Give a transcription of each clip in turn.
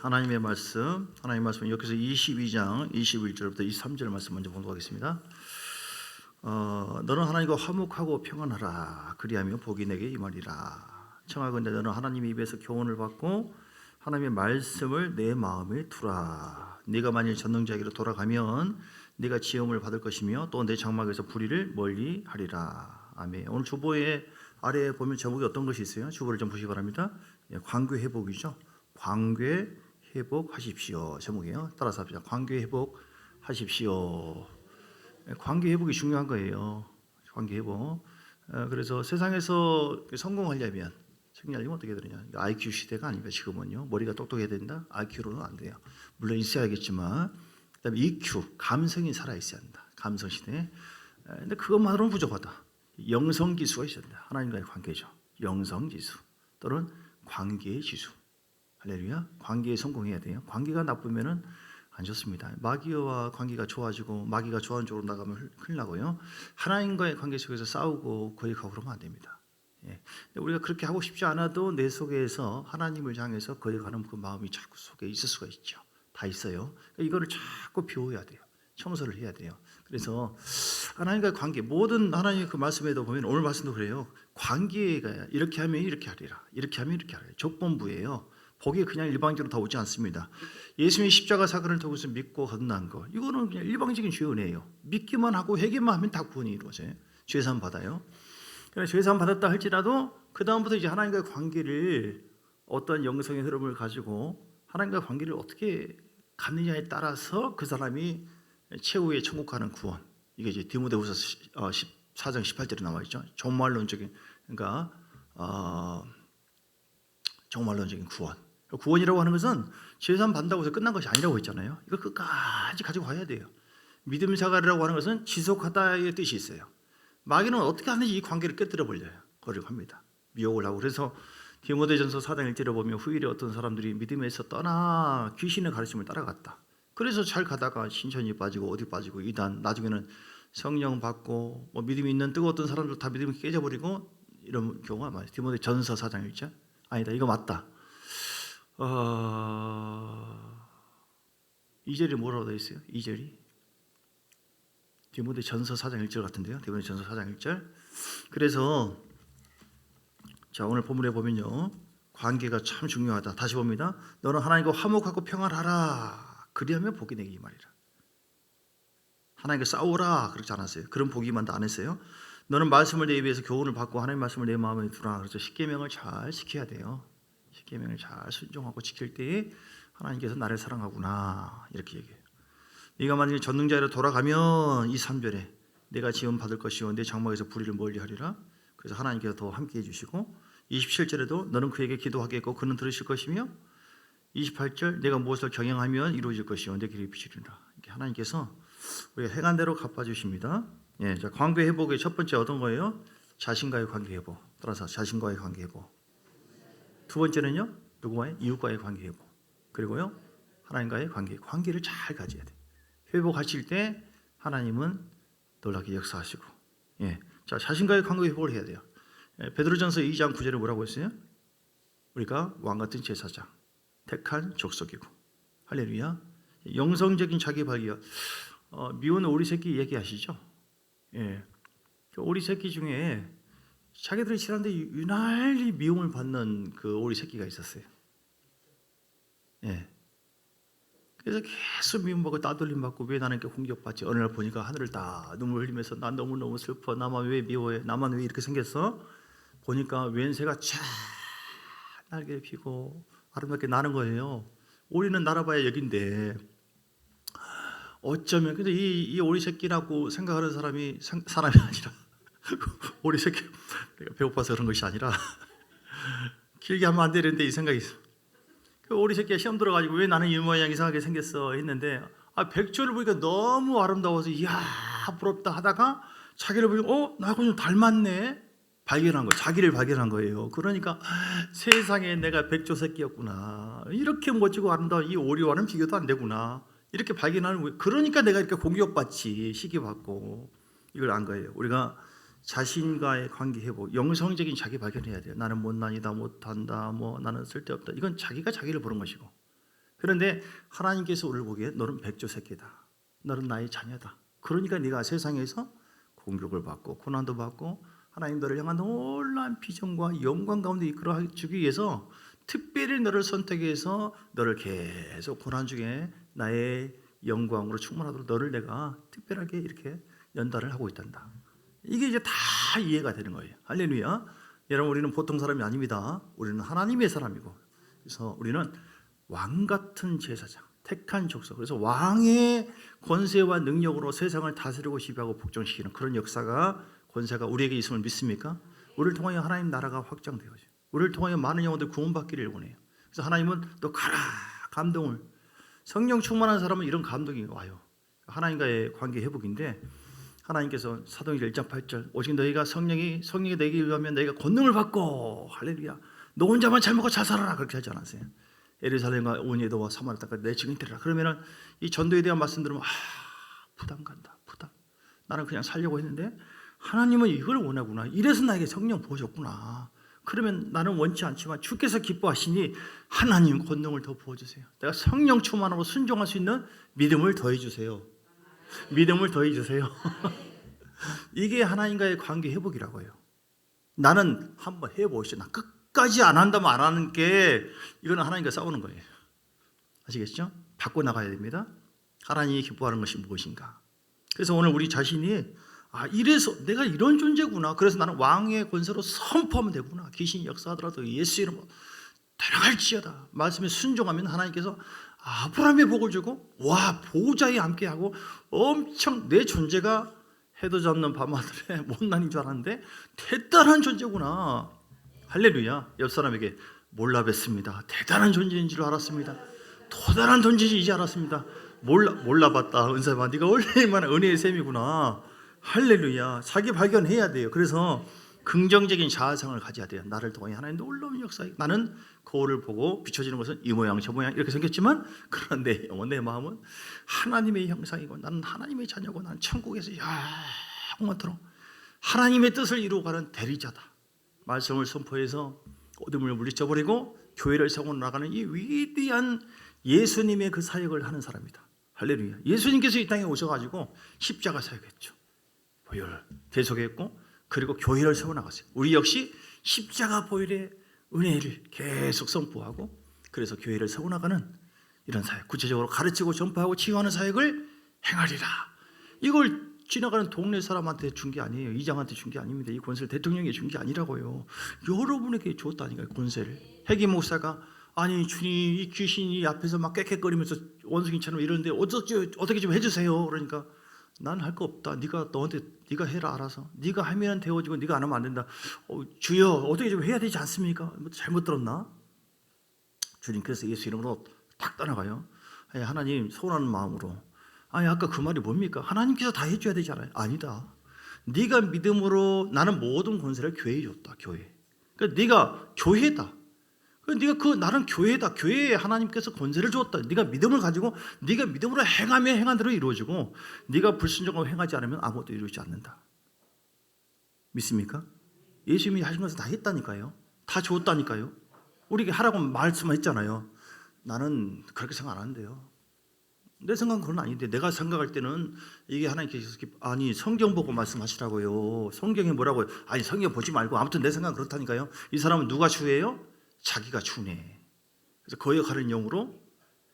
하나님의 말씀, 하나님의 말씀 여기서 22장 21절부터 23절 말씀 먼저 보도록 하겠습니다. 너는 하나님과 화목하고 평안하라. 그리하면 복이 내게 임하리라. 청하건대 너는 하나님의 입에서 교훈을 받고 하나님의 말씀을 내 마음에 두라. 네가 만일 전능자에게로 돌아가면 네가 지음을 받을 것이며 또 내 장막에서 불의를 멀리하리라. 아멘. 오늘 주보의 아래에 보면 제목이 어떤 것이 있어요? 주보를 좀 보시기 바랍니다. 관계 회복이죠. 관계 회복하십시오. 제목이에요. 따라서 합시다. 관계 회복하십시오. 관계 회복이 중요한 거예요. 관계 회복. 그래서 세상에서 성공하려면 승리하려면 어떻게 되느냐? IQ 시대가 아닙니다. 지금은요. 머리가 똑똑해야 된다. IQ로는 안 돼요. 물론 있어야겠지만, 그다음에 EQ, 감성이 살아 있어야 한다. 감성 시대. 근데 그것만으로는 부족하다. 영성 지수가 있어야 된다. 하나님과의 관계죠. 영성 지수 또는 관계의 지수. 할렐루야. 관계에 성공해야 돼요. 관계가 나쁘면은 안 좋습니다. 마귀와 관계가 좋아지고 마귀가 좋아하는 쪽으로 나가면 큰일 나고요. 하나님과의 관계 속에서 싸우고 거역하고 그러면 안 됩니다. 우리가 그렇게 하고 싶지 않아도 내 속에서 하나님을 향해서 거역하는 그 마음이 자꾸 속에 있을 수가 있죠. 다 있어요. 이거를 자꾸 비워야 돼요. 청소를 해야 돼요. 그래서 하나님과의 관계, 모든 하나님의 그 말씀에도 보면 오늘 말씀도 그래요. 관계가 이렇게 하면 이렇게 하리라, 이렇게 하면 이렇게 하리라. 조건부예요. 복이 그냥 일방적으로 다 오지 않습니다. 예수님의 십자가 사건을 통해서 믿고 건넌 거, 이거는 그냥 일방적인 죄 은혜예요. 믿기만 하고 회개만 하면 다 구원이 이루어져요. 죄산 받아요. 그래서 죄산 받았다 할지라도 그 다음부터 이제 하나님과의 관계를 어떤 영성의 흐름을 가지고 하나님과의 관계를 어떻게 갖느냐에 따라서 그 사람이 최후의 천국 가는 구원. 이게 이제 디모데후서 14장 18절에 나와 있죠. 종말론적인, 그러니까 종말론적인 구원. 구원이라고 하는 것은 죄산 받는다고 해서 끝난 것이 아니라고 했잖아요. 이거 끝까지 가지고 가야 돼요. 믿음 생활이라고 하는 것은 지속하다의 뜻이 있어요. 마귀는 어떻게 하는지 이 관계를 깨뜨려 버려요. 거리고 합니다. 미혹을 하고. 그래서 디모데전서 4장 1절에 보면 후일에 어떤 사람들이 믿음에서 떠나 귀신의 가르침을 따라갔다. 그래서 잘 가다가 신천지 빠지고 어디 빠지고 이단, 나중에는 성령 받고 믿음이 있는 뜨거웠던 사람들 다 믿음이 깨져버리고 이런 경우가 많아요. 디모데전서 4장 1절. 아니다, 이거 맞다. 2절이 뭐라고 되어 있어요? 2절이 디모데전서 4장 1절 같은데요. 디모데전서 4장 1절. 그래서 자, 오늘 본문에 보면요, 관계가 참 중요하다. 다시 봅니다. 너는 하나님과 화목하고 평안하라. 그리하면 복이 내게 임하리라. 하나님과 싸우라 그렇지 않았어요. 그런 복이 임한다 안 했어요. 너는 말씀을 내 입에서 교훈을 받고 하나님 말씀을 내 마음에 두라. 그래서 십계명을 잘 지켜야 돼요. 십계명을 잘 순종하고 지킬 때에 하나님께서 나를 사랑하구나 이렇게 얘기해요. 네가 만약에 전능자로 돌아가면 이 3절에 내가 지음 받을 것이요 내 장막에서 불의를 멀리하리라. 그래서 하나님께서 더 함께해 주시고 27절에도 너는 그에게 기도하겠고 그는 들으실 것이며 28절 내가 무엇을 경영하면 이루어질 것이요 내 길이 비추리라. 이렇게 하나님께서 우리가 행한 대로 갚아주십니다. 자, 관계 회복의 첫 번째 어떤 거예요? 자신과의 관계 회복. 따라서 자신과의 관계 회복. 두 번째는요, 누구와의? 이웃과의 관계 회복. 그리고요, 하나님과의 관계를 잘 가져야 돼. 회복하실 때 하나님은 놀랍게 역사하시고, 자, 자신과의 관계 회복을 해야 돼요. 베드로전서 2장 9절에 뭐라고 했어요? 우리가 왕 같은 제사장, 택한 족속이고, 할렐루야. 영성적인 자기 발견. 미운 오리 새끼 얘기하시죠? 그 오리 새끼 중에 자기들이 싫어하는데 유난히 미움을 받는 그 오리 새끼가 있었어요. 그래서 계속 미움받고 따돌림 받고 왜 나는 이렇게 공격받지? 어느 날 보니까 하늘을 다 눈물 흘리면서 난 너무너무 슬퍼. 나만 왜 미워해? 나만 왜 이렇게 생겼어? 보니까 웬 새가 쫙 날개를 피고 아름답게 나는 거예요. 오리는 날아봐야 여긴데 어쩌면 근데 이 오리 새끼라고 생각하는 사람이 아니라 오리 새끼 내가 배고파서 그런 것이 아니라 길게 하면 안 되는데 이 생각이 있어. 그 오리 새끼가 시험 들어가지고 왜 나는 이 모양 이상하게 생겼어 했는데 백조를 보니까 너무 아름다워서 이야 부럽다 하다가 자기를 보고 나하고 좀 닮았네 발견한 거예요. 자기를 발견한 거예요. 그러니까 세상에 내가 백조 새끼였구나. 이렇게 멋지고 아름다운 이 오리와는 비교도 안 되구나. 이렇게 발견하는 거예요. 그러니까 내가 이렇게 공격받지, 시기받고 이걸 안 거예요. 우리가 자신과의 관계 회복, 영성적인 자기 발견해야 돼요. 나는 못난이다, 못한다, 나는 쓸데없다. 이건 자기가 자기를 보는 것이고 그런데 하나님께서 우리를 보기에 너는 백조 새끼다. 너는 나의 자녀다. 그러니까 네가 세상에서 공격을 받고 고난도 받고 하나님 너를 향한 놀라운 비전과 영광 가운데 이끌어 주기 위해서 특별히 너를 선택해서 너를 계속 고난 중에 나의 영광으로 충만하도록 너를 내가 특별하게 이렇게 연단을 하고 있단다. 이게 이제 다 이해가 되는 거예요. 할렐루야. 여러분, 우리는 보통 사람이 아닙니다. 우리는 하나님의 사람이고, 그래서 우리는 왕 같은 제사장, 택한 족속. 그래서 왕의 권세와 능력으로 세상을 다스리고 지배하고 복종시키는 그런 역사가, 권세가 우리에게 있음을 믿습니까? 우리를 통하여 하나님 나라가 확장되어져. 우리를 통하여 많은 영혼들 구원받기를 원해요. 그래서 하나님은 또 가라 감동을, 성령 충만한 사람은 이런 감동이 와요. 하나님과의 관계 회복인데, 하나님께서 사도행전 1장 8절 오직 너희가 성령이 내게 의하면 너희가 권능을 받고, 할렐루야, 너 혼자만 잘 먹고 잘 살아라, 그렇게 하지 않았어요. 예루살렘과 온유도와 사마리아 땅까지 내 증인 되리라. 그러면은 이 전도에 대한 말씀 들으면 부담 간다. 부담. 나는 그냥 살려고 했는데 하나님은 이걸 원하구나. 이래서 나에게 성령 부어줬구나. 그러면 나는 원치 않지만 주께서 기뻐하시니 하나님 권능을 더 부어주세요. 내가 성령 충만하고 순종할 수 있는 믿음을 더해주세요. 믿음을 더해주세요. 이게 하나님과의 관계 회복이라고 해요. 나는 한번 해보시죠. 나 끝까지 안 한다면 안 하는 게, 이거는 하나님과 싸우는 거예요. 아시겠죠? 바꿔 나가야 됩니다. 하나님이 기뻐하는 것이 무엇인가. 그래서 오늘 우리 자신이 이래서 내가 이런 존재구나. 그래서 나는 왕의 권세로 선포하면 되구나. 귀신이 역사하더라도 예수 이름으로 데려갈지어다. 말씀에 순종하면 하나님께서 아브라함의 복을 주고 보좌에 함께하고, 엄청 내 존재가 해도 잡는 밤하늘의 못난인 줄 알았는데 대단한 존재구나. 할렐루야. 옆 사람에게 몰라 뵀습니다. 대단한 존재인 줄 알았습니다. 도단한 존재인지 이제 알았습니다. 몰라봤다. 은사봐, 네가 얼마나 은혜의 셈이구나. 할렐루야. 자기 발견해야 돼요. 그래서 긍정적인 자아상을 가져야 돼요. 나를 통해 하나님 놀라운 역사. 나는 거울을 보고 비춰지는 것은 이 모양 저 모양 이렇게 생겼지만, 그러나 내 영혼 내 마음은 하나님의 형상이고, 나는 하나님의 자녀고, 나는 천국에서 영원토록 하나님의 뜻을 이루어가는 대리자다. 말씀을 선포해서 어둠을 물리쳐버리고 교회를 세워 나가는 이 위대한 예수님의 그 사역을 하는 사람이다. 할렐루야. 예수님께서 이 땅에 오셔가지고 십자가 사역했죠. 보혈 계속했고, 그리고 교회를 세워나갔어요. 우리 역시 십자가 보혈의 은혜를 계속 선포하고, 그래서 교회를 세워나가는 이런 사역, 구체적으로 가르치고 전파하고 치유하는 사역을 행하리라. 이걸 지나가는 동네 사람한테 준 게 아니에요. 이장한테 준 게 아닙니다. 이 권세를 대통령에게 준 게 아니라고요. 여러분에게 줬다니까요. 권세를. 회기 목사가 아니 주님, 이 귀신이 앞에서 막 깨끗거리면서 원숭이처럼 이러는데 어떻게 좀 해주세요. 그러니까 난 할 거 없다. 네가 해라 알아서. 네가 하면 되어지고 네가 안 하면 안 된다. 주여 어떻게 좀 해야 되지 않습니까? 잘못 들었나? 주님께서 예수 이름으로 탁 떠나가요. 하나님 소원하는 마음으로. 아까 그 말이 뭡니까? 하나님께서 다 해줘야 되잖아요. 아니다. 네가 믿음으로 나는 모든 권세를 교회에 줬다. 교회. 그러니까 네가 교회다. 네가 나는 교회다. 교회에 하나님께서 권세를 줬다. 네가 믿음을 가지고 네가 믿음으로 행하면 행한 대로 이루어지고, 네가 불순종하고 행하지 않으면 아무것도 이루어지지 않는다. 믿습니까? 예수님이 하신 것을 다 했다니까요. 다 줬다니까요. 우리에게 하라고 말씀했잖아요. 나는 그렇게 생각 안 하는데요. 내 생각은 그건 아닌데, 내가 생각할 때는 이게 하나님께서 성경 보고 말씀하시라고요. 성경이 뭐라고요? 성경 보지 말고. 아무튼 내 생각은 그렇다니까요. 이 사람은 누가 주예요? 자기가 주네. 그래서 그 역할은 영으로,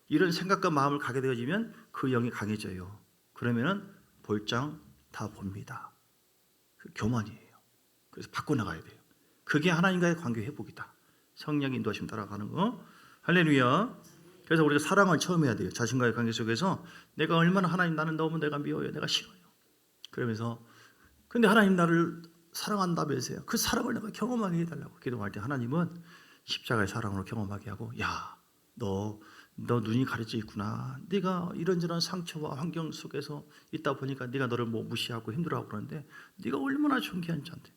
이런 생각과 마음을 가게 되어지면 그 영이 강해져요. 그러면은 볼장 다 봅니다. 그 교만이에요. 그래서 바꿔나가야 돼요. 그게 하나님과의 관계 회복이다. 성령 인도하심 따라가는 거. 할렐루야. 그래서 우리가 사랑을 처음 해야 돼요. 자신과의 관계 속에서 내가 얼마나 하나님, 나는 너무 내가 미워요. 내가 싫어요. 그러면서 근데 하나님 나를 사랑한다면서요. 그 사랑을 내가 경험하게 해달라고 기도할 때 하나님은 십자가의 사랑으로 경험하게 하고, 너 눈이 가려져 있구나. 네가 이런저런 상처와 환경 속에서 있다 보니까 네가 너를 무시하고 힘들어하고 그러는데 네가 얼마나 존귀한 자인데.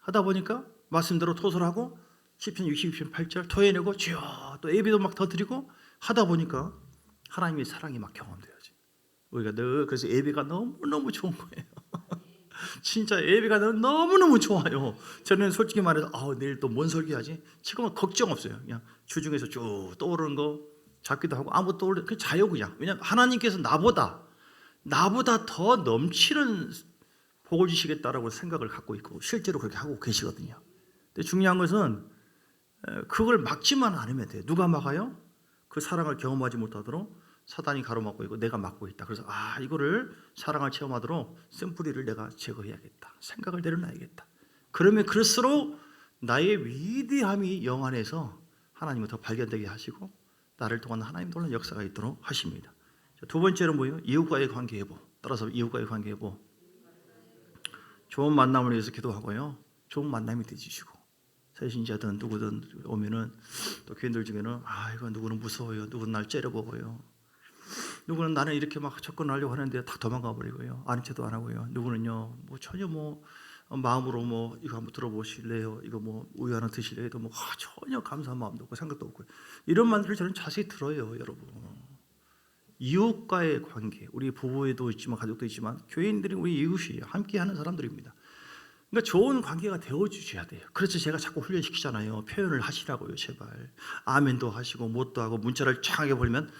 하다 보니까 말씀대로 토설하고 시편 62편 8절 토해내고 주여 또 예배도 막 더 드리고 하다 보니까 하나님의 사랑이 막 경험돼야지. 우리가 그래서 예배가 너무너무 좋은 거예요. 진짜 예배가 너무너무 좋아요. 저는 솔직히 말해서 내일 또 뭔 설교하지? 지금은 걱정 없어요. 그냥 주중에서 쭉 떠오르는 거 잡기도 하고 아무것도 올려 그 자요 그냥. 왜냐하면 하나님께서 나보다 더 넘치는 복을 주시겠다라고 생각을 갖고 있고 실제로 그렇게 하고 계시거든요. 근데 중요한 것은 그걸 막지만 않으면 돼요. 누가 막아요? 그 사랑을 경험하지 못하도록 사단이 가로막고 있고 내가 막고 있다. 그래서 이거를 사랑을 체험하도록 쓴뿌리를 내가 제거해야겠다. 생각을 내려놔야겠다. 그러면 그럴수록 나의 위대함이 영 안에서 하나님을 더 발견되게 하시고 나를 통한 하나님 놀라운 역사가 있도록 하십니다. 두 번째는 뭐예요? 이웃과의 관계 회복. 따라서 이웃과의 관계 회복. 좋은 만남을 위해서 기도하고요. 좋은 만남이 되주시고 새신자든 누구든 오면은 또 교인들 중에는 이거 누구는 무서워요. 누구는 날 째려보고요. 누구는 나는 이렇게 막 접근하려고 하는데 다 도망가 버리고요. 아는 척도 안 하고요. 누구는요 전혀 마음으로 이거 한번 들어보실래요? 이거 우유 하나 드실래요? 해도 전혀 감사한 마음도 없고 생각도 없고 이런 말들을 저는 자세히 들어요, 여러분. 이웃과의 관계, 우리 부부에도 있지만 가족도 있지만 교인들이 우리 이웃이에요. 함께하는 사람들입니다. 그러니까 좋은 관계가 되어주셔야 돼요. 그래서 제가 자꾸 훈련시키잖아요. 표현을 하시라고요, 제발. 아멘도 하시고 못도 하고 문자를 창하게 보내면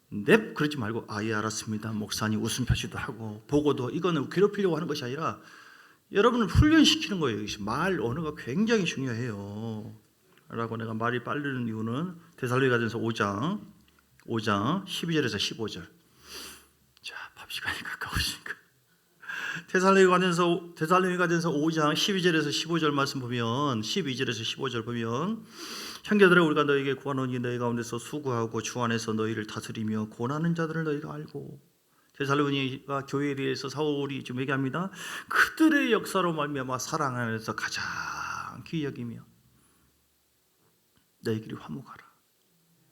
넵 그러지 말고 예 알았습니다. 목사님 웃음 표시도 하고 보고도 이거는 괴롭히려고 하는 것이 아니라 여러분을 훈련시키는 거예요. 말 언어가 굉장히 중요해요. 라고 내가 말이 빠르는 이유는 데살로니가전서 5장 12절에서 15절. 자, 밥 시간이 가까우시니까. 데살로니가전서 5장 12절에서 15절 말씀 보면 12절에서 15절 보면 형제들아 우리가 너에게 구하노니 너희 가운데서 수고하고 주 안에서 너희를 다스리며 고난하는 자들을 너희가 알고 데살로니가 교회에 대해서 사울이 지금 얘기합니다. 그들의 역사로 말미암아 사랑 안에서 가장 귀히 여기며 너희끼리 화목하라.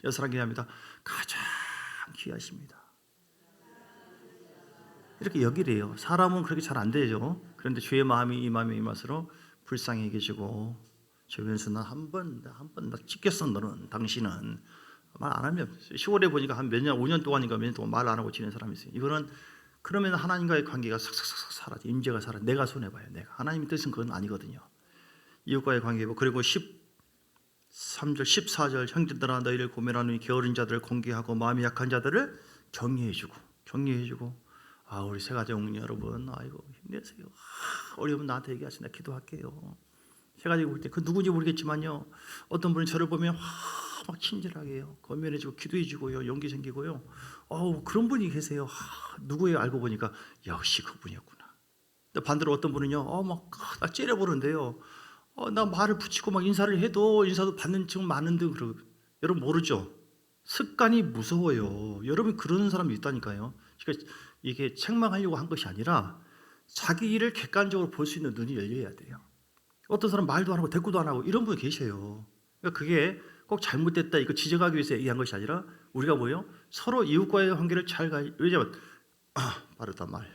여사랑 얘기합니다. 가장 귀하십니다. 이렇게 여기래요. 사람은 그렇게 잘 안 되죠. 그런데 주의 마음이 이 마음에 임할수록 불쌍히 계시고 주변에서 나 한 번 나 찢겼어 너는 당신은 말 안 하면 10월에 보니까 한 몇 년 5년 동안인가 몇 년 동안 말 안 하고 지낸 사람이 있어요. 이거는 그러면 하나님과의 관계가 삭삭삭 사라져. 임재가 사라져. 내가 손해봐요. 내가 하나님의 뜻은 그건 아니거든요. 이웃과의 관계고 그리고 13절 14절 형제들아 너희를 고면하노니 게으른 자들을 공개하고 마음이 약한 자들을 격려해주고 우리 새가족 여러분 힘내세요. 어려우면 나한테 얘기하시나 기도할게요. 새가족 볼 때 그 누구인지 모르겠지만요. 어떤 분은 저를 보면 막 친절하게 해요. 건면해주고 기도해주고요. 용기 생기고요. 그런 분이 계세요. 누구예요? 알고 보니까 역시 그분이었구나. 반대로 어떤 분은요. 나 째려보는데요. 나 말을 붙이고 막 인사를 해도 인사도 받는 층 많은데 여러분 모르죠? 습관이 무서워요. 여러분 그러는 사람이 있다니까요. 그러니까 이게 책망하려고 한 것이 아니라 자기 일을 객관적으로 볼 수 있는 눈이 열려야 돼요. 어떤 사람 말도 안 하고 대꾸도 안 하고 이런 분이 계세요. 그러니까 그게 꼭 잘못됐다 이거 지적하기 위해서 얘기한 것이 아니라 우리가 뭐예요? 서로 이웃과의 관계를 잘 왜냐면 빠르다 말.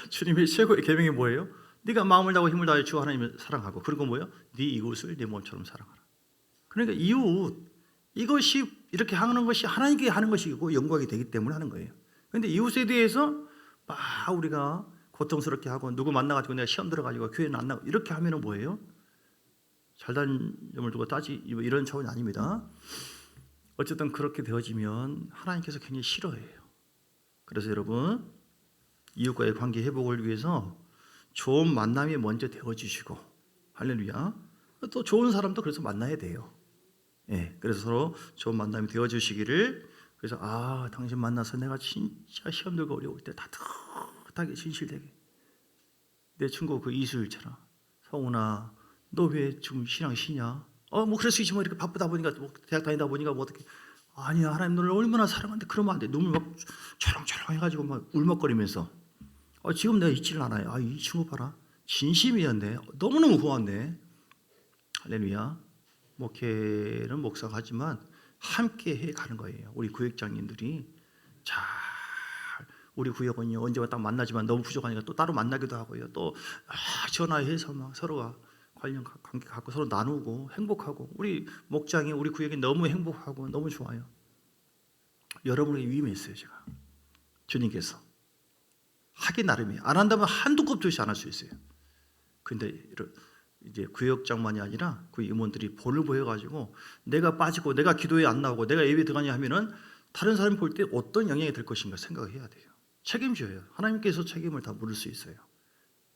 주님의 최고의 계명이 뭐예요? 네가 마음을 다하고 힘을 다해 주 하나님을 사랑하고 그리고 뭐예요? 네 이웃을 네 몸처럼 사랑하라. 그러니까 이웃 이것이 이렇게 하는 것이 하나님께 하는 것이고 영광이 되기 때문에 하는 거예요. 그런데 이웃에 대해서 막 우리가 고통스럽게 하고 누구 만나가지고 내가 시험 들어가지고 교회는 안 나고 이렇게 하면은 뭐예요? 잘난 점을 두고 이런 차원이 아닙니다. 어쨌든 그렇게 되어지면 하나님께서 굉장히 싫어해요. 그래서 여러분 이웃과의 관계 회복을 위해서 좋은 만남이 먼저 되어주시고 할렐루야. 또 좋은 사람도 그래서 만나야 돼요. 그래서 서로 좋은 만남이 되어주시기를. 그래서 당신 만나서 내가 진짜 시험 들고 어려울 때 따뜻하게 진실되게 내 친구 그 이수일처럼 성훈아 너 왜 지금 신앙 쉬냐? 그럴 수 있지만 이렇게 바쁘다 보니까 대학 다니다 보니까 어떻게 아니야 하나님 너를 얼마나 사랑하는데 그러면 안 돼. 눈물 막 초롱초롱 해가지고 막 울먹거리면서 지금 내가 잊지를 않아요. 이 친구 봐라 진심이었네. 너무너무 고맙네. 할렐루야. 목회는 목사가 하지만 함께 해 가는 거예요. 우리 구역장님들이 잘 우리 구역은요 언제가 딱 만나지만 너무 부족하니까 또 따로 만나기도 하고요. 또 전화해서 막 서로가 관련 관계 갖고 서로 나누고 행복하고 우리 목장이 우리 구역이 너무 행복하고 너무 좋아요. 여러분에게 위임했어요 제가. 주님께서 하기 나름이에요. 안 한다면 한두 컵도 없이 안 할 수 있어요. 근데 이제 구역장만이 아니라 그 임원들이 본을 보여가지고 내가 빠지고 내가 기도에 안 나오고 내가 예배 들어가냐 하면은 다른 사람이 볼 때 어떤 영향이 될 것인가 생각을 해야 돼요. 책임져요. 하나님께서 책임을 다 물을 수 있어요.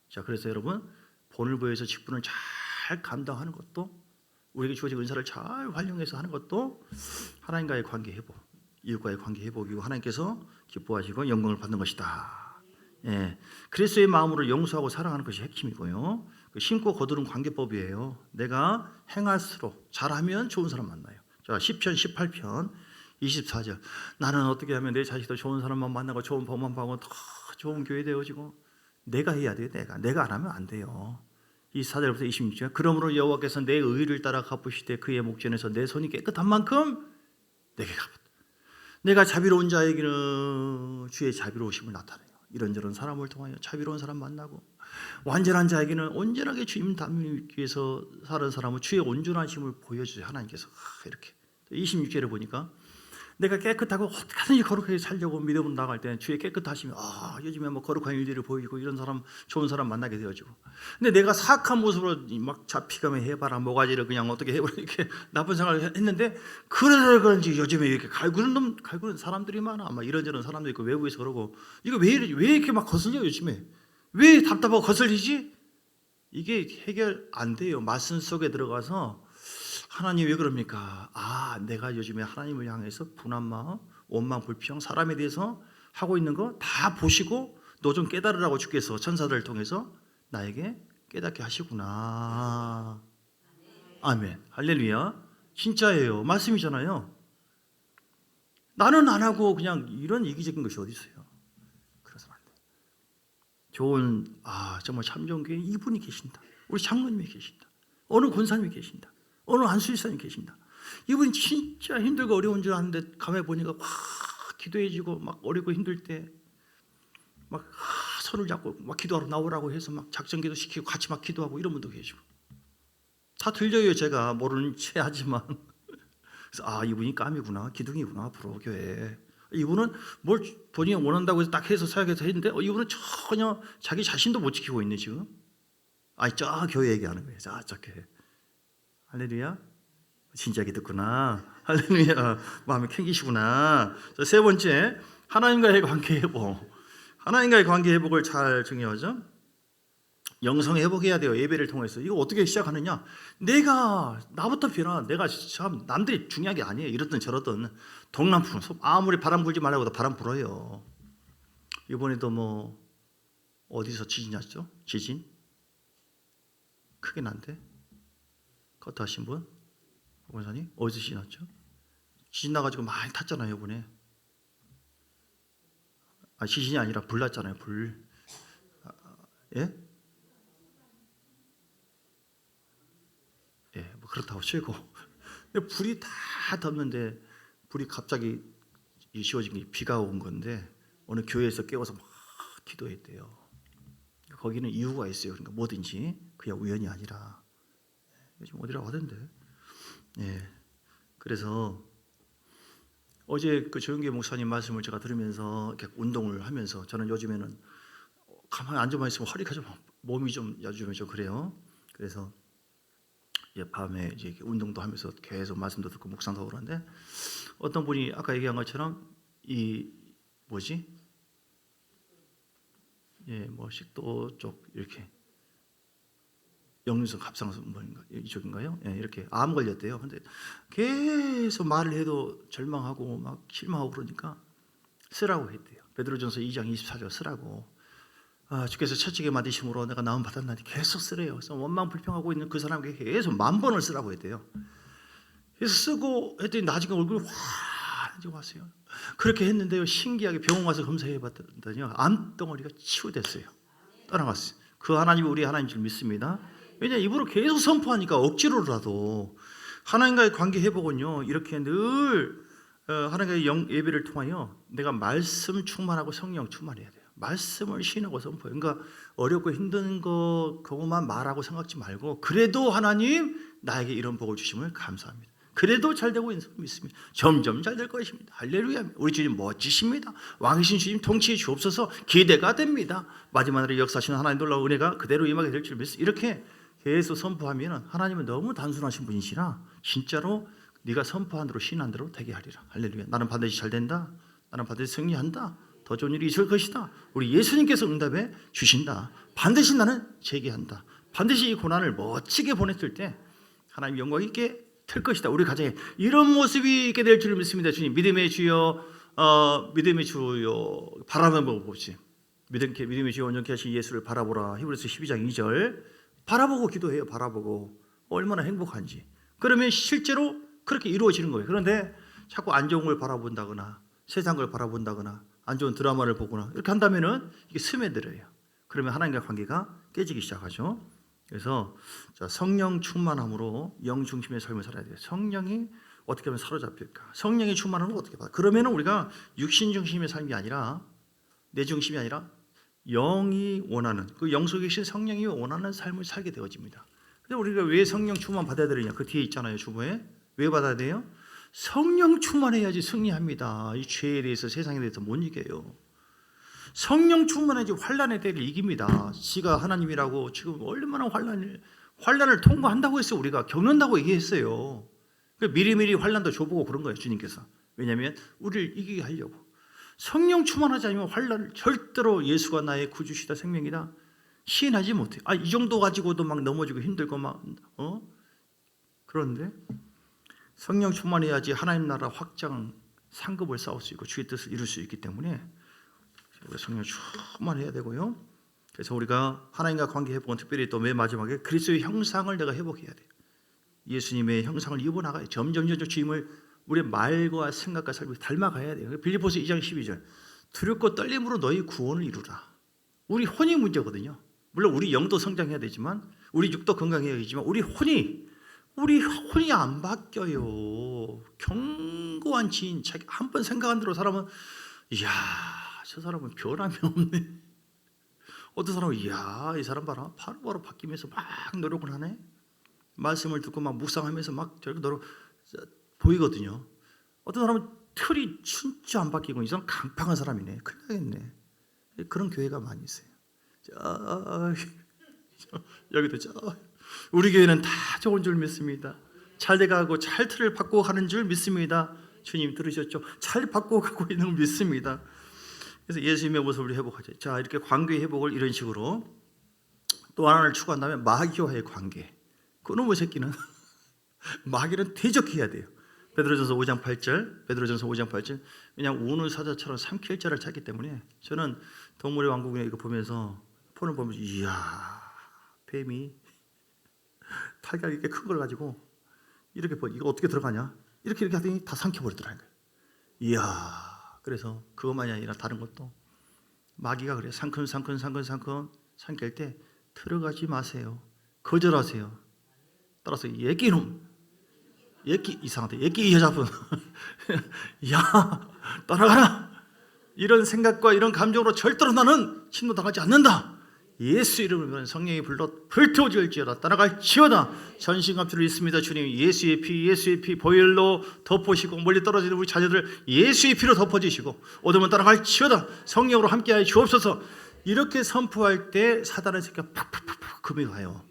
자, 그래서 여러분 본을 보여서 직분을 잘 감당하는 것도 우리에게 주어진 은사를 잘 활용해서 하는 것도 하나님과의 관계 회복, 이웃과의 관계 회복이고 하나님께서 기뻐하시고 영광을 받는 것이다. 예, 그리스도의 마음으로 용서하고 사랑하는 것이 핵심이고요. 심고 거두는 관계법이에요. 내가 행할수록 잘하면 좋은 사람 만나요. 자, 시편 18편 24절. 나는 어떻게 하면 내 자식도 좋은 사람만 만나고 좋은 법만 받고 더 좋은 교회 되어지고 내가 해야 돼요. 내가 안 하면 안 돼요. 24절부터 26절. 그러므로 여호와께서 내 의를 따라 갚으시되 그의 목전에서 내 손이 깨끗한 만큼 내게 갚았다. 내가 자비로운 자에게는 주의 자비로우심을 나타내요. 이런저런 사람을 통하여 자비로운 사람 만나고 완전한 자에게는 온전하게 주님 닮기 위해서 사는 사람은 주의 온전하심을 보여주세요. 하나님께서 이렇게 26절에 보니까 내가 깨끗하고 어떻게든지 거룩하게 살려고 믿음으로 나갈 때는 주의 깨끗하심이 요즘에 뭐 거룩한 일들을 보이고 이런 사람 좋은 사람 만나게 되어지고 근데 내가 사악한 모습으로 막 잡히가며 해봐라 모가지를 그냥 어떻게 해봐라 이렇게 나쁜 생각을 했는데 그래서 그런지 요즘에 이렇게 갈구는 사람들이 많아. 막 이런저런 사람도 있고 외부에서 그러고 이거 왜 이렇게 막 거슬려 요즘에 왜 답답하고 거슬리지? 이게 해결 안 돼요. 말씀 속에 들어가서 하나님 왜 그럽니까? 내가 요즘에 하나님을 향해서 분한 마음, 원망, 불평, 사람에 대해서 하고 있는 거 다 보시고 너 좀 깨달으라고 주께서 천사들을 통해서 나에게 깨닫게 하시구나. 아멘. 할렐루야. 진짜예요. 말씀이잖아요. 나는 안 하고 그냥 이런 이기적인 것이 어디 있어요? 그래서 안 돼. 좋은 정말 참 좋은 교회 이분이 계신다. 우리 장로님이 계신다. 어느 권사님이 계신다. 어느 안수일사님 계신다. 이분이 진짜 힘들고 어려운 줄 아는데 가만히 보니까 막 기도해지고 막 어렵고 힘들 때 막 손을 잡고 막 기도하러 나오라고 해서 막 작전기도 시키고 같이 막 기도하고 이런 분도 계시고 다 들려요. 제가 모르는 채 하지만 그래서 이분이 깜이구나 기둥이구나 앞으로 교회에. 이분은 뭘 본인이 원한다고 해서 딱 해서 사역해서 했는데 이분은 전혀 자기 자신도 못 지키고 있네 지금. 저 교회 얘기하는 거예요. 저 교회. 할렐루야. 진작에 듣구나. 할렐루야. 마음이 캥기시구나. 세 번째, 하나님과의 관계 회복. 하나님과의 관계 회복을 잘 중요하죠. 영성 회복해야 돼요. 예배를 통해서. 이거 어떻게 시작하느냐? 나부터 변화. 내가 참 남들이 중요한 게 아니에요. 이렇든 저렇든 동남풍. 아무리 바람 불지 말라고 해도 바람 불어요. 이번에도 뭐 어디서 지진 났죠? 지진? 크게 난데? 그것도 하신 분? 권사님? 어디서 지진 났죠? 지진 나가지고 많이 탔잖아요. 이번에. 지진이 아니라 불 났잖아요. 불. 예? 예, 뭐 그렇다고 치고. 근데 불이 다 덮는데 불이 갑자기 씌워진 게 비가 온 건데 어느 교회에서 깨워서 막 기도했대요. 거기는 이유가 있어요. 그러니까 뭐든지 그냥 우연이 아니라 요즘 어디라고 하던데. 예. 그래서 어제 그 조영계 목사님 말씀을 제가 들으면서 이렇게 운동을 하면서 저는 요즘에는 가만히 앉아만 있으면 허리가 좀 몸이 좀 요즘에 좀 그래요. 그래서 밤에 이제 운동도 하면서 계속 말씀도 듣고 묵상도 하고 그러는데 어떤 분이 아까 얘기한 것처럼 뭐 식도 쪽 이렇게 역류성 갑상선 뭐인가 이쪽인가요? 이렇게 암 걸렸대요. 근데 계속 말을 해도 절망하고 막 실망하고 그러니까 쓰라고 했대요. 베드로전서 2장 24절 쓰라고. 주께서 채찍에 맞으심으로 내가 나음 받았나니 계속 쓰래요. 그래서 원망 불평하고 있는 그 사람에게 계속 10,000번을 쓰라고 했대요. 그래서 쓰고 했더니 나중에 얼굴이 환해지고 왔어요. 그렇게 했는데요. 신기하게 병원 가서 검사해 봤더니요. 암덩어리가 치유됐어요. 떠나갔어요. 그 하나님이 우리 하나님인 줄 믿습니다. 왜냐하면 입으로 계속 선포하니까 억지로라도 하나님과의 관계 회복은요. 이렇게 늘 하나님과의 예배를 통하여 내가 말씀 충만하고 성령 충만해야 돼요. 말씀을 시인하고 선포해요. 그러니까 어렵고 힘든 그것만 말하고 생각지 말고 그래도 하나님 나에게 이런 복을 주심을 감사합니다. 그래도 잘 되고 있는 사람이 있습니다. 점점 잘 될 것입니다. 할렐루야. 우리 주님 멋지십니다. 왕이신 주님 통치해 주옵소서. 기대가 됩니다. 마지막 날에 역사하시는 하나님 놀라운 은혜가 그대로 임하게 될 줄 믿습니다. 이렇게 계속 선포하면 하나님은 너무 단순하신 분이시라 진짜로 네가 선포한 대로 신한 대로 되게 하리라. 할렐루야. 나는 반드시 잘 된다. 나는 반드시 승리한다. 더 좋은 일이 있을 것이다. 우리 예수님께서 응답해 주신다. 반드시 나는 재개한다. 반드시 이 고난을 멋지게 보냈을 때 하나님 영광 있게 될 것이다. 우리 가정에 이런 모습이 있게 될 줄 믿습니다. 주님 믿음의 주여, 믿음의 주여 바라보고 봅시다. 믿음의 주여 온전케 하신 예수를 바라보라. 히브리서 12장 2절 바라보고 기도해요. 바라보고 얼마나 행복한지. 그러면 실제로 그렇게 이루어지는 거예요. 그런데 자꾸 안 좋은 걸 바라본다거나 세상 걸 바라본다거나 안 좋은 드라마를 보거나 이렇게 한다면은 이게 스며들어요. 그러면 하나님과 관계가 깨지기 시작하죠. 그래서 성령 충만함으로 영 중심의 삶을 살아야 돼요. 성령이 어떻게 하면 사로잡힐까? 성령이 충만함을 어떻게 받아? 그러면은 우리가 육신 중심의 삶이 아니라 내 중심이 아니라 영이 원하는 그 영 속에 계신 성령이 원하는 삶을 살게 되어집니다. 근데 우리가 왜 성령 충만 받아야 되느냐? 그 뒤에 있잖아요. 주보에 왜 받아야 돼요? 성령 충만해야지 승리합니다. 이 죄에 대해서 세상에 대해서 못 이겨요. 성령 충만해야지 환난의 때를 이깁니다. 지가 하나님이라고 지금 얼마나 환난을 통과한다고 했어요. 우리가 겪는다고 얘기했어요. 미리미리 환난도 줘보고 그런 거예요. 주님께서. 왜냐하면 우리를 이기게 하려고. 성령 충만하지 않으면 환난을 절대로 예수가 나의 구주시다 생명이다 시인하지 못해. 이 정도 가지고도 막 넘어지고 힘들고 막 그런데 성령 충만해야지 하나님 나라 확장 상급을 쌓을 수 있고 주의 뜻을 이룰 수 있기 때문에 우리가 성령 충만해야 되고요. 그래서 우리가 하나님과 관계 회복은 특별히 또 맨 마지막에 그리스도의 형상을 내가 회복해야 돼요. 예수님의 형상을 입어나가야 점점 주님을 우리의 말과 생각과 삶을 닮아가야 돼요. 빌립보서 2장 12절 두렵고 떨림으로 너희 구원을 이루라. 우리 혼이 문제거든요. 물론 우리 영도 성장해야 되지만 우리 육도 건강해야 되지만 우리 혼이 안 바뀌어요. 견고한 지인 자기 한 번 생각한 대로 사람은 이야 저 사람은 변함이 없네. 어떤 사람은 이야 이 사람 봐라 바로바로 바뀌면서 막 노력을 하네. 말씀을 듣고 막 묵상하면서 막 저렇게 노력 보이거든요. 어떤 사람은 틀이 진짜 안 바뀌고 이 사람 강팍한 사람이네. 큰일 나겠네. 그런 교회가 많이 있어요. 여기도 우리 교회는 다 좋은 줄 믿습니다. 잘 돼가고 잘 틀을 바꾸고 가는 줄 믿습니다. 주님 들으셨죠? 잘 바꾸고 가고 있는 걸 믿습니다. 그래서 예수님의 모습을 회복하죠. 자 이렇게 관계 회복을 이런 식으로 또 하나를 추구한다면 마귀와의 관계. 그놈의 새끼는 마귀는 대적해야 돼요. 베드로전서 5장 8절 그냥 우는 사자처럼 삼킬 자를 찾기 때문에 저는 동물의 왕국에 이거 보면서 폰을 보면서 이야 뱀이 탈각 이렇게 큰 걸 가지고 이렇게 이거 어떻게 들어가냐 이렇게 하더니 다 삼켜버리더라는 거예요. 이야 그래서 그것만이 아니라 다른 것도 마귀가 그래요. 상큼 삼킬 때 들어가지 마세요. 거절하세요. 따라서 이상하다. 이 여자분 야 따라가라 이런 생각과 이런 감정으로 절대로 나는 침노당하지 않는다. 예수 이름으로 성령이 불러 불태워질지어다 따라갈지어다. 전신갑주를 있습니다. 주님 예수의 피 보혈로 덮으시고 멀리 떨어지는 우리 자녀들 예수의 피로 덮어주시고 어둠은 따라갈지어다. 성령으로 함께하여 주옵소서. 이렇게 선포할 때 사단의 새끼가 팍팍팍 금이 가요.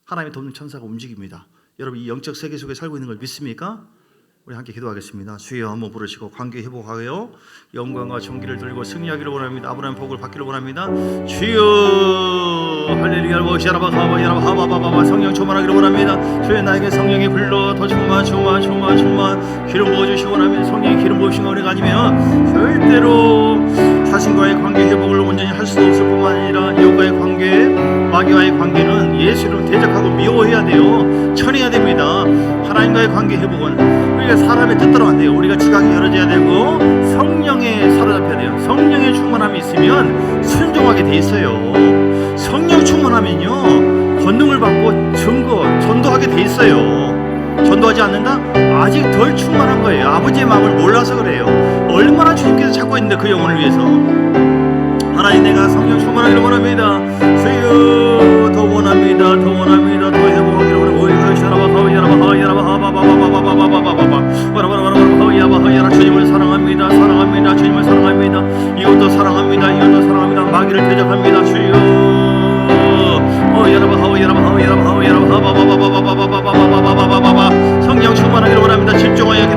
하나님의 돕는 천사가 움직입니다. 여러분 이 영적 세계 속에 살고 있는 걸 믿습니까? 우리 함께 기도하겠습니다. 주여 한번 부르시고 관계 회복하여 영광과 존귀를 돌리고 승리하기를 원합니다. 아브라함 복을 받기를 원합니다. 주여 할렐루야 하바바바바 성령 충만하기를 원합니다. 주여 나에게 성령이 불러 더 충만 기름 부어주시기 원합니다. 성령이 기름 부으신 은혜가 아니면 절대로 자신과의 관계 회복을 온전히 할 수도 없을 뿐만 아니라 이웃과의 관계 마귀와의 관계는 예수를 대적하고 미워해야 돼요. 쳐내야 됩니다. 하나님과의 관계 회복은 우리가 사람의 뜻대로 안 돼요. 우리가 지각이 열어져야 되고 성령에 사로잡혀야 돼요. 성령의 충만함이 있으면 순종하게 돼 있어요. 성령 충만하면요 권능을 받고 전도하게 돼 있어요. 전도하지 않는다? 아직 덜 충만한 거예요. 아버지의 마음을 몰라서 그래요. 얼마나 주님께서 찾고 있는데 그 영혼을 위해서. 하나님 내가 성령 충만하기를 원합니다. 주여 더 원합니다. 더 회복하기를 원합니다. 주님을 사랑합니다. 주님을 사랑합니다. 이것도 사랑합니다. 마귀를 대적합니다. 주여 여러분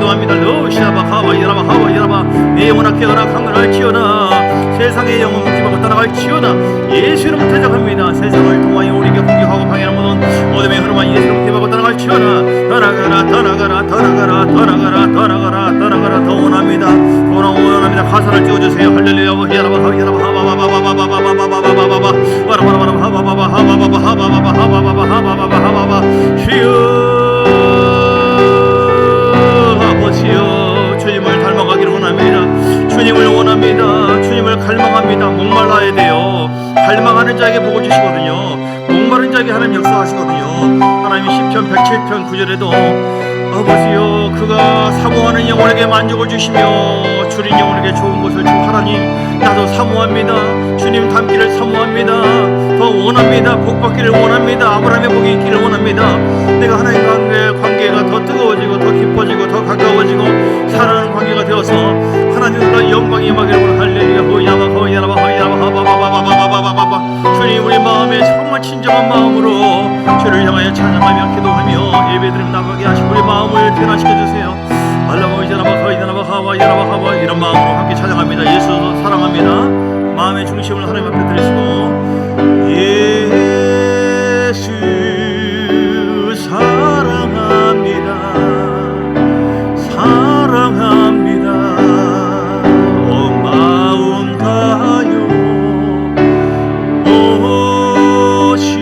기도합니다. 러시아바 하와 이라바 하와 이라바 내 영혼아 깨어나 강건할지어다. 세상의 영혼 묵지하고 떠나갈지어다. 예수 이름으로 대적합니다. 세상을 통하여 우리에게 공격하고 방해하는 모든 어둠의 흐름만 예수 이름으로 묵지하고 떠나갈지어다. 떠나가라 떠나가라 떠나가라 떠나가라 떠나가라 떠나가라. 더 원합니다. 더 원합니다. 가사를 띄워주세요. 할렐루야 이라바 하와 이라바 하바바바바바바바바바바바바바바바 와라바라바라 하바바바 하바바바 하바바바 하바바바 하바바바 하바바 주여 아버지여 주님을 닮아가기를 원합니다. 주님을 원합니다. 주님을 갈망합니다. 목말라야 돼요. 갈망하는 자에게 복을 주시거든요. 목마른 자에게 하나님 역사하시거든요. 하나님이 시편 107편 9절에도 아버지여 그가 사모하는 영혼에게 만족을 주시며 줄인 영혼에게 좋은 것을 주. 하나님 나도 사모합니다. 주님 닮기를 사모합니다. 더 원합니다. 복 받기를 원합니다. 아브라함의 복이 있기를 원합니다. 내가 하나님과의 관계가 더 뜨거워지고 더 깊어지고 더 가까워지고 사랑하는 관계가 되어서 하나님과 영광이 임하기를 원합니다. 할렐루야 호야마 호야마 호야마 하바바바바바바바바바. 주님 우리 마음에 정말 친정한 마음으로 주를 향하여 찬양하며 기도하며 예배드리며 나가게 하시고 우리 마음을 변화시켜주세요. 이런 마음으로 함께 찬양합니다. 예수 사랑합니다. 마음의 중심을 하나님 앞에 드리시고 예수 사랑합니다. 사랑합니다. 온 마음 다하여 오직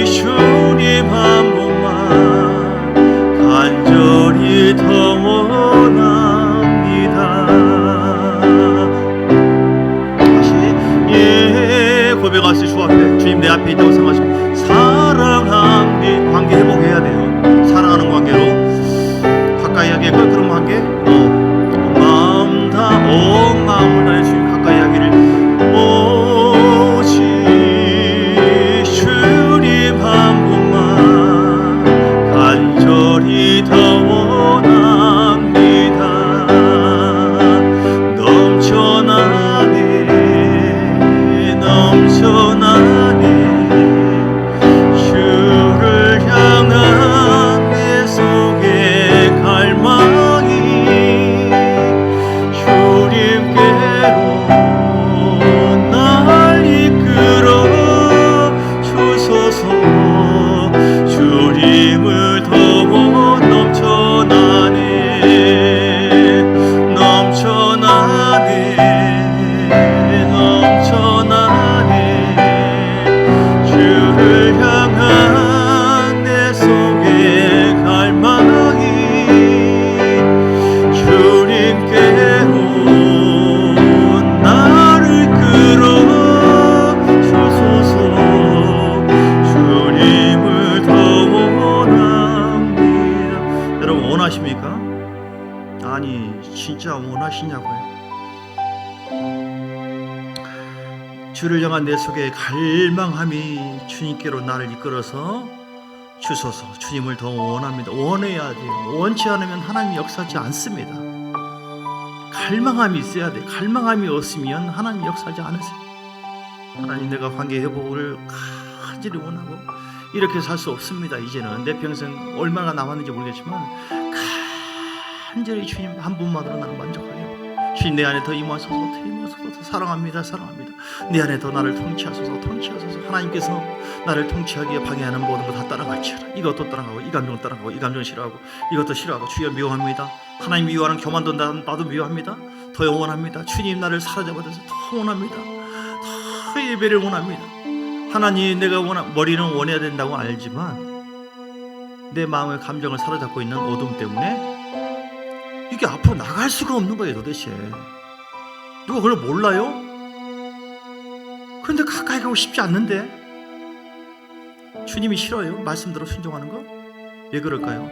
주님 한 번만 간절히 더 원합니다. 다시 고백하시 주 앞에 주님 내 앞에 있다고 생각하시고 사랑합니다. 관계 회복해야 돼요. 사랑하는 관계로 가까이 하게 그런 관계 마음 다 온 마음을 다해 주님 가까이 하기를 오직 주님 한 분만 간절히 더 원합니다. 넘쳐나네 넘쳐나네 주를 향한 내 속의 갈망이 주님께로 날 이끌어 주소서. 주님을 더 넘쳐나네 넘쳐나네 넘쳐나네 주를 향한 내 속의 갈망이 주님께로 나를 끌어 주소서. 주님을 더 원합니다. 여러분 원하십니까? 아니 진짜 원하시냐고요? 주를 향한 내 속의 갈망함이 주님께로 나를 이끌어서 주소서. 주님을 더 원합니다. 원해야 돼요. 원치 않으면 하나님이 역사하지 않습니다. 갈망함이 있어야 돼요. 갈망함이 없으면 하나님이 역사하지 않으세요. 하나님 내가 관계 회복을 간절히 원하고 이렇게 살 수 없습니다. 이제는 내 평생 얼마나 남았는지 모르겠지만 간절히 주님 한 분만으로 나를 만족하게요. 주님 내 안에 더 임하소서 더 임하소서. 사랑합니다 사랑합니다. 내 안에 더 나를 통치하소서 통치하소서. 하나님께서 나를 통치하기에 방해하는 모든 거 다 따라갈지어다. 이것도 따라가고 이 감정 따라가고 이 감정 싫어하고 이것도 싫어하고 주여 미워합니다. 하나님 미워하는 교만도 나도 미워합니다. 더 원합니다. 주님 나를 사로잡아서 더 원합니다. 더 예배를 원합니다. 하나님 내가 머리는 원해야 된다고 알지만 내 마음의 감정을 사로잡고 있는 어둠 때문에 이게 앞으로 나갈 수가 없는 거예요. 도대체 누가 그걸 몰라요? 그런데 가까이 가고 싶지 않는데 주님이 싫어요? 말씀대로 순종하는 거? 왜 그럴까요?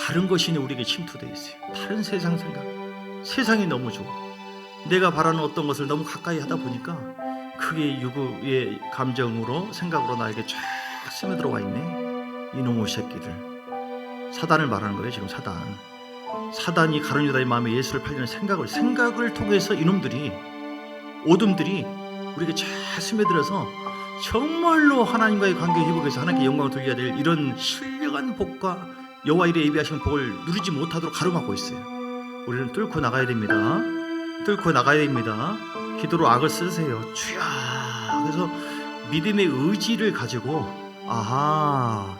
다른 것이 우리에게 침투되어 있어요. 다른 세상 생각. 세상이 너무 좋아. 내가 바라는 어떤 것을 너무 가까이 하다 보니까 그게 유구의 감정으로 생각으로 나에게 쫙 스며들어와 있네. 이놈의 새끼들. 사단을 말하는 거예요. 지금 사단이 가룟 유다의 마음에 예수를 팔려는 생각을 통해서 이놈들이 어둠들이 우리에게 쫙 스며들어서 정말로 하나님과의 관계 회복에서 하나님께 영광을 돌려야 될 이런 신령한 복과 여호와 이레 예비하신 복을 누리지 못하도록 가로막고 있어요. 우리는 뚫고 나가야 됩니다. 뚫고 나가야 됩니다. 기도로 악을 쓰세요. 주야. 그래서 믿음의 의지를 가지고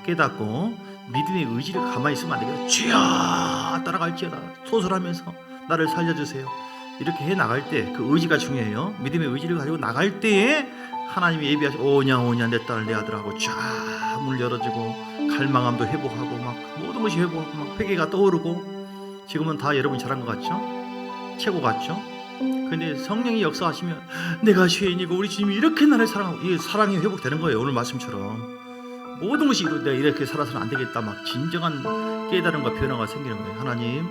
깨닫고 믿음의 의지를 가만히 있으면 안 되겠다. 주야 따라갈지어다 소설하면서 나를 살려주세요. 이렇게 해 나갈 때 그 의지가 중요해요. 믿음의 의지를 가지고 나갈 때에 하나님이 예비하신 오냐 내 딸 내 아들하고 쫙 문을 열어주고 갈망함도 회복하고 막 모든 것이 회복하고 막 회개가 떠오르고 지금은 다 여러분 잘한 것 같죠? 최고 같죠? 근데 성령이 역사하시면 내가 죄인이고 우리 주님이 이렇게 나를 사랑하고 이 사랑이 회복되는 거예요. 오늘 말씀처럼 모든 것이 내가 이렇게 살아서는 안 되겠다 막 진정한 깨달음과 변화가 생기는 거예요. 하나님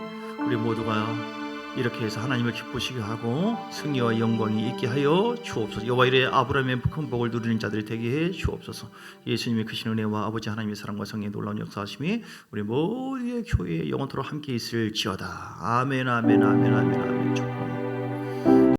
우리 모두가 이렇게 해서 하나님을 기쁘시게 하고 승리와 영광이 있게 하여 주옵소서. 여호와 이레 아브라함의 큰 복을 누리는 자들이 되게 해 주옵소서. 예수님의 크신 은혜와 아버지 하나님의 사랑과 성령의 놀라운 역사하심이 우리 모두의 교회에 영원토록 함께 있을지어다. 아멘 아멘 아멘 아멘 아멘.